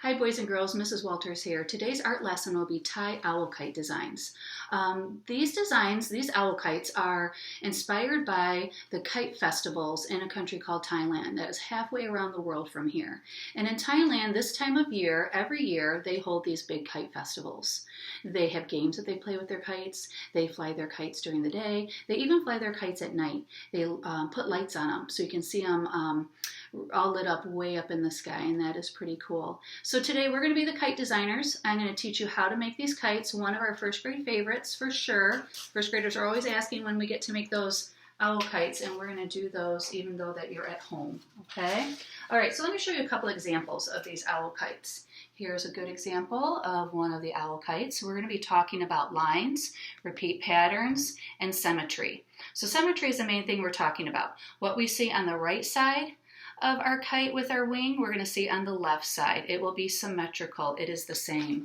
Hi boys and girls, Mrs. Walters here. Today's art lesson will be Thai owl kite designs. These owl kites are inspired by the kite festivals in a country called Thailand that is halfway around the world from here. And in Thailand, this time of year, every year, they hold these big kite festivals. They have games that they play with their kites. They fly their kites during the day. They even fly their kites at night. They put lights on them so you can see them all lit up way up in the sky, and that is pretty cool. So today we're going to be the kite designers. I'm going to teach you how to make these kites, one of our first grade favorites for sure. First graders are always asking when we get to make those owl kites, and we're going to do those even though that you're at home, okay? All right, so let me show you a couple examples of these owl kites. Here's a good example of one of the owl kites. We're going to be talking about lines, repeat patterns, and symmetry. So symmetry is the main thing we're talking about. What we see on the right side of our kite with our wing, we're going to see on the left side. It will be symmetrical. It is the same.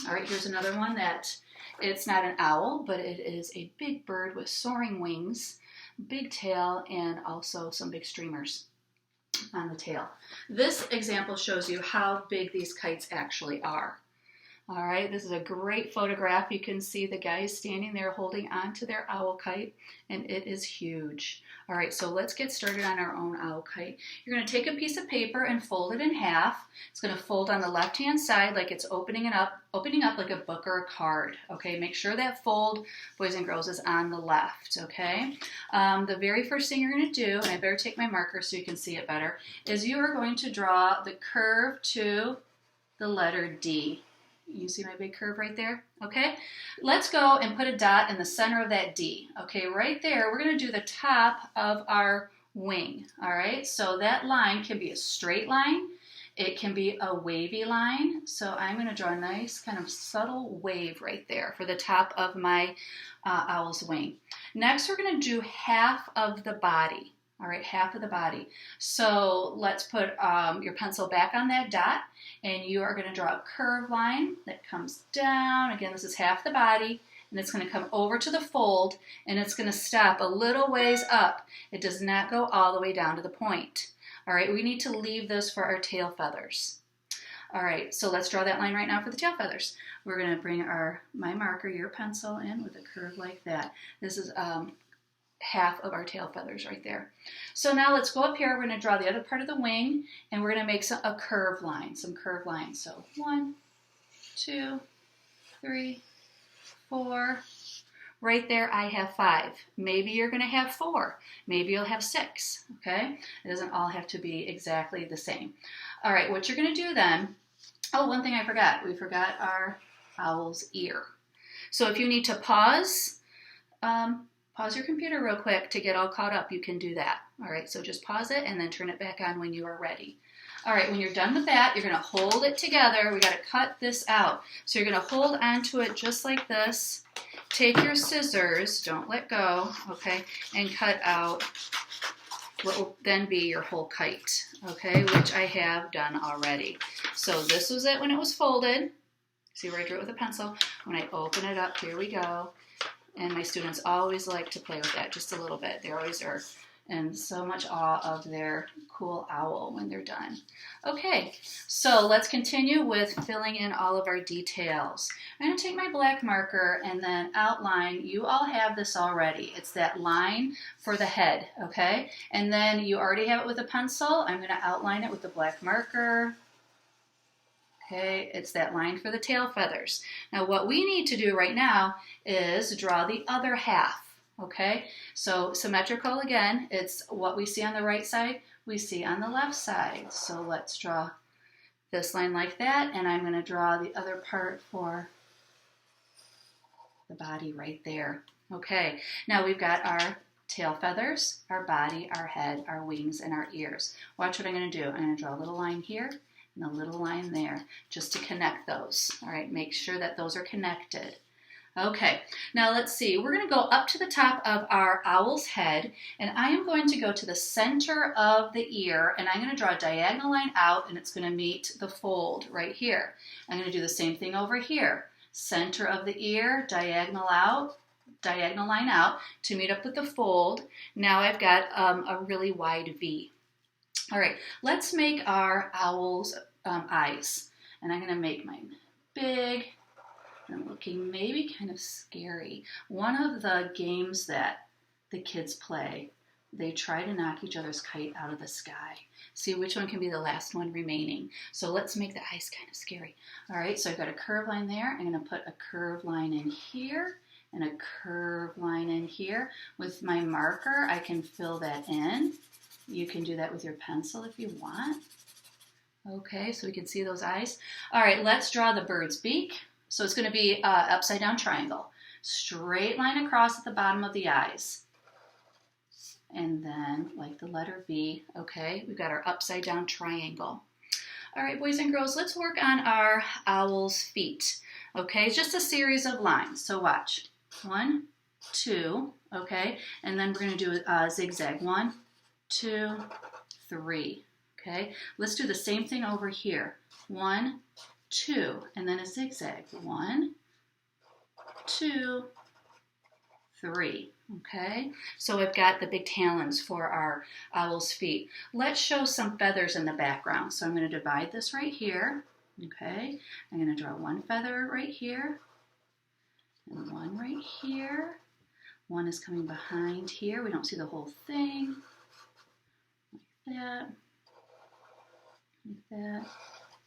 All right, here's another one that it's not an owl, but it is a big bird with soaring wings, big tail, and also some big streamers on the tail. This example shows you how big these kites actually are. All right, this is a great photograph. You can see the guys standing there holding on to their owl kite, and it is huge. All right, so let's get started on our own owl kite. You're going to take a piece of paper and fold it in half. It's going to fold on the left-hand side like it's opening up like a book or a card. Okay, make sure that fold, boys and girls, is on the left. Okay, the very first thing you're going to do, and I better take my marker so you can see it better, is you are going to draw the curve to the letter D. You see my big curve right there? Okay, let's go and put a dot in the center of that D. Okay, right there, we're going to do the top of our wing. All right, so that line can be a straight line. It can be a wavy line. So I'm going to draw a nice kind of subtle wave right there for the top of my owl's wing. Next, we're going to do half of the body. All right, half of the body. So let's put your pencil back on that dot, and you are going to draw a curved line that comes down. Again, this is half the body, and it's going to come over to the fold, and it's going to stop a little ways up. It does not go all the way down to the point. All right, we need to leave this for our tail feathers. All right, so let's draw that line right now for the tail feathers. We're going to bring my marker, your pencil, in with a curve like that. This is half of our tail feathers right there. So now let's go up here. We're going to draw the other part of the wing, and we're going to make a curved line, some curved lines. So 1, 2, 3, 4. Right there I have 5. Maybe you're going to have 4. Maybe you'll have 6. Okay? It doesn't all have to be exactly the same. All right, what you're going to do then, oh, one thing I forgot. We forgot our owl's ear. So if you need to pause your computer real quick to get all caught up, you can do that. All right, so just pause it and then turn it back on when you are ready. All right, when you're done with that, you're going to hold it together. We got to cut this out. So you're going to hold onto it just like this. Take your scissors, don't let go, okay, and cut out what will then be your whole kite, okay, which I have done already. So this was it when it was folded. See where I drew it with a pencil? When I open it up, here we go. And my students always like to play with that just a little bit. They always are in so much awe of their cool owl when they're done. Okay, so let's continue with filling in all of our details. I'm going to take my black marker and then outline. You all have this already. It's that line for the head, okay? And then you already have it with a pencil. I'm going to outline it with the black marker. Okay, it's that line for the tail feathers. Now what we need to do right now is draw the other half, okay? So symmetrical again, it's what we see on the right side, we see on the left side. So let's draw this line like that, and I'm going to draw the other part for the body right there. Okay, now we've got our tail feathers, our body, our head, our wings, and our ears. Watch what I'm going to do. I'm going to draw a little line here and a little line there just to connect those. All right, make sure that those are connected. Okay, now let's see. We're going to go up to the top of our owl's head, and I am going to go to the center of the ear, and I'm going to draw a diagonal line out, and it's going to meet the fold right here. I'm going to do the same thing over here. Center of the ear, diagonal line out to meet up with the fold. Now I've got a really wide V. All right, let's make our owl's eyes. And I'm going to make mine big and looking maybe kind of scary. One of the games that the kids play, they try to knock each other's kite out of the sky. See which one can be the last one remaining. So let's make the eyes kind of scary. All right, so I've got a curved line there. I'm going to put a curved line in here and a curved line in here. With my marker, I can fill that in. You can do that with your pencil if you want. Okay, so we can see those eyes. All right, let's draw the bird's beak. So it's going to be upside down triangle. Straight line across at the bottom of the eyes. And then, like the letter V, okay, we've got our upside down triangle. All right, boys and girls, let's work on our owl's feet. Okay, it's just a series of lines. So watch. 1, 2, okay, and then we're going to do a zigzag. 1, 2, 3. Okay, let's do the same thing over here. 1, 2, and then a zigzag. 1, 2, 3. Okay, so we've got the big talons for our owl's feet. Let's show some feathers in the background. So I'm going to divide this right here. Okay, I'm going to draw one feather right here and one right here. One is coming behind here. We don't see the whole thing. Like that. Like that.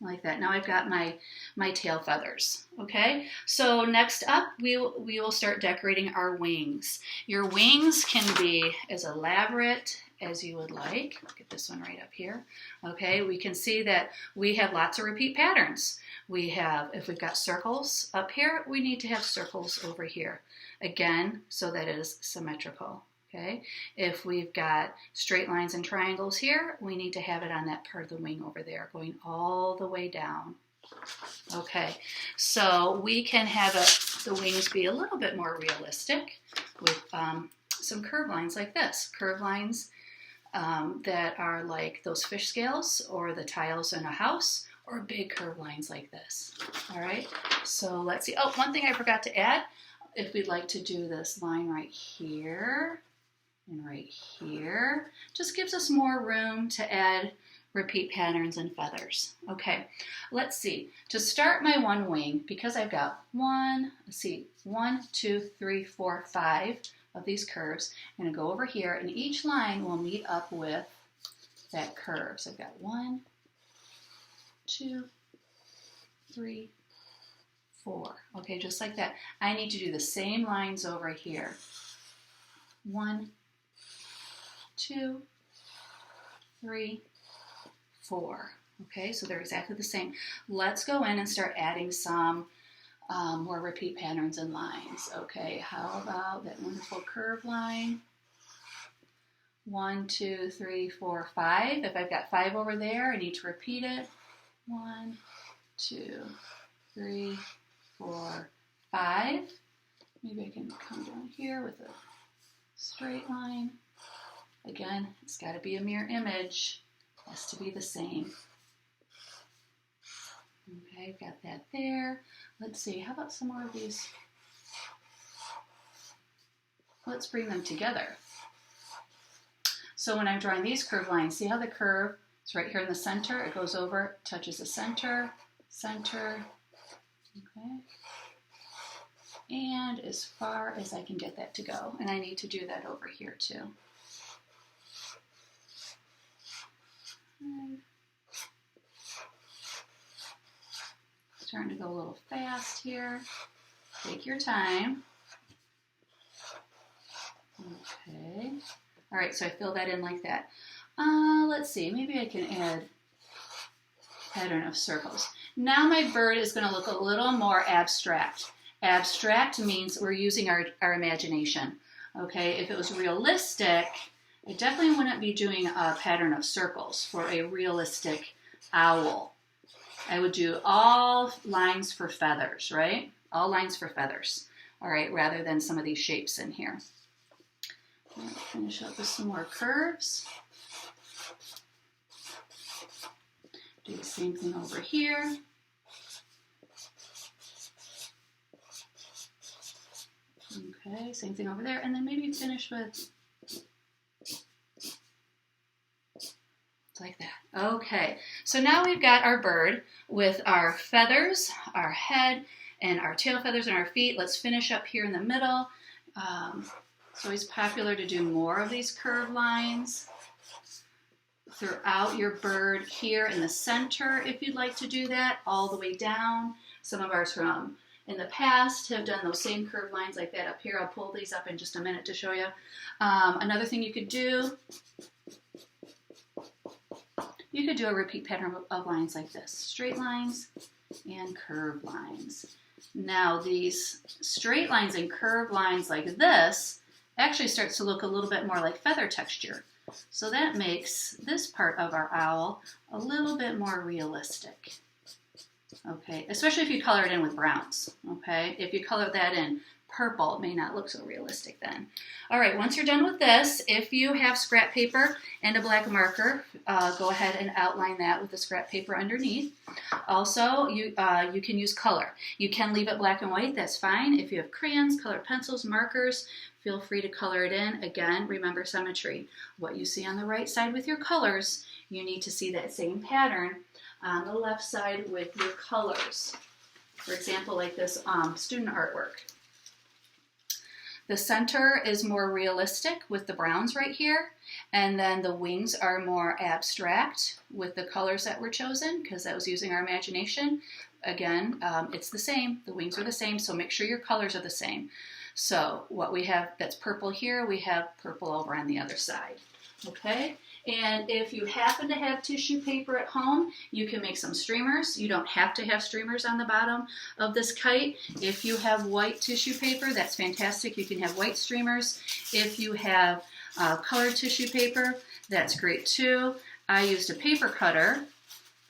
Like that. Now I've got my tail feathers. Okay, so next up we will start decorating our wings. Your wings can be as elaborate as you would like. Get this one right up here. Okay, we can see that we have lots of repeat patterns. We have, if we've got circles up here, we need to have circles over here. Again, so that it is symmetrical. Okay, if we've got straight lines and triangles here, we need to have it on that part of the wing over there, going all the way down. Okay, so we can have the wings be a little bit more realistic with some curved lines like this. Curved lines that are like those fish scales or the tiles in a house, or big curved lines like this. All right, so let's see. Oh, one thing I forgot to add, if we'd like to do this line right here, and right here, just gives us more room to add repeat patterns and feathers. Okay, let's see. To start my one wing, because I've got 1, 2, 3, 4, 5 of these curves, I'm gonna go over here and each line will meet up with that curve. So I've got 1, 2, 3, 4. Okay, just like that. I need to do the same lines over here. 1, 2, 3, 4. Okay, so they're exactly the same. Let's go in and start adding some more repeat patterns and lines. Okay, how about that wonderful curve line? 1, 2, 3, 4, 5. If I've got 5 over there, I need to repeat it. 1, 2, 3, 4, 5. Maybe I can come down here with a straight line. Again, it's got to be a mirror image. It has to be the same. Okay, I've got that there. Let's see, how about some more of these? Let's bring them together. So when I'm drawing these curved lines, see how the curve is right here in the center? It goes over, touches the center, center, okay? And as far as I can get that to go. And I need to do that over here too. Starting to go a little fast here. Take your time. Okay. All right, so I fill that in like that. Let's see, maybe I can add pattern of circles. Now my bird is going to look a little more abstract. Abstract means we're using our imagination. Okay, if it was realistic, I definitely wouldn't be doing a pattern of circles for a realistic owl. I would do all lines for feathers, right? All lines for feathers, all right, rather than some of these shapes in here. I'll finish up with some more curves. Do the same thing over here. Okay, same thing over there, and then maybe finish with like that. Okay, So now we've got our bird with our feathers, our head, and our tail feathers and our feet. Let's finish up here in the middle. It's always popular to do more of these curved lines throughout your bird here in the center if you'd like to do that, all the way down. Some of ours from in the past have done those same curved lines like that up here. I'll pull these up in just a minute to show you. Another thing you could do a repeat pattern of lines like this. Straight lines and curved lines. Now these straight lines and curved lines like this actually starts to look a little bit more like feather texture. So that makes this part of our owl a little bit more realistic. Okay, especially if you color it in with browns. Okay, if you color that in purple, it may not look so realistic then. All right, once you're done with this, if you have scrap paper and a black marker, go ahead and outline that with the scrap paper underneath. Also, you can use color. You can leave it black and white, that's fine. If you have crayons, colored pencils, markers, feel free to color it in. Again, remember symmetry. What you see on the right side with your colors, you need to see that same pattern on the left side with your colors. For example, like this student artwork. The center is more realistic with the browns right here, and then the wings are more abstract with the colors that were chosen because that was using our imagination. Again, it's the same. The wings are the same, so make sure your colors are the same. So what we have that's purple here, we have purple over on the other side. Okay? And if you happen to have tissue paper at home, you can make some streamers. You don't have to have streamers on the bottom of this kite. If you have white tissue paper, that's fantastic. You can have white streamers. If you have colored tissue paper, that's great too. I used a paper cutter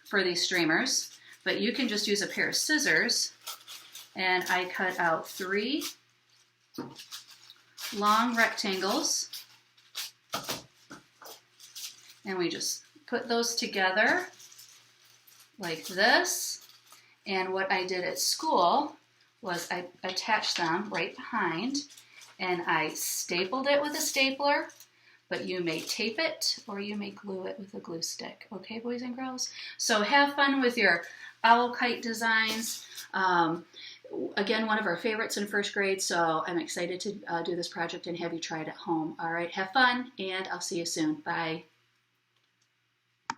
for these streamers, but you can just use a pair of scissors, and I cut out 3 long rectangles. And we just put those together like this. And what I did at school was I attached them right behind and I stapled it with a stapler, but you may tape it or you may glue it with a glue stick. Okay, boys and girls? So have fun with your owl kite designs. Again, one of our favorites in first grade, so I'm excited to do this project and have you try it at home. All right, have fun, and I'll see you soon. Bye.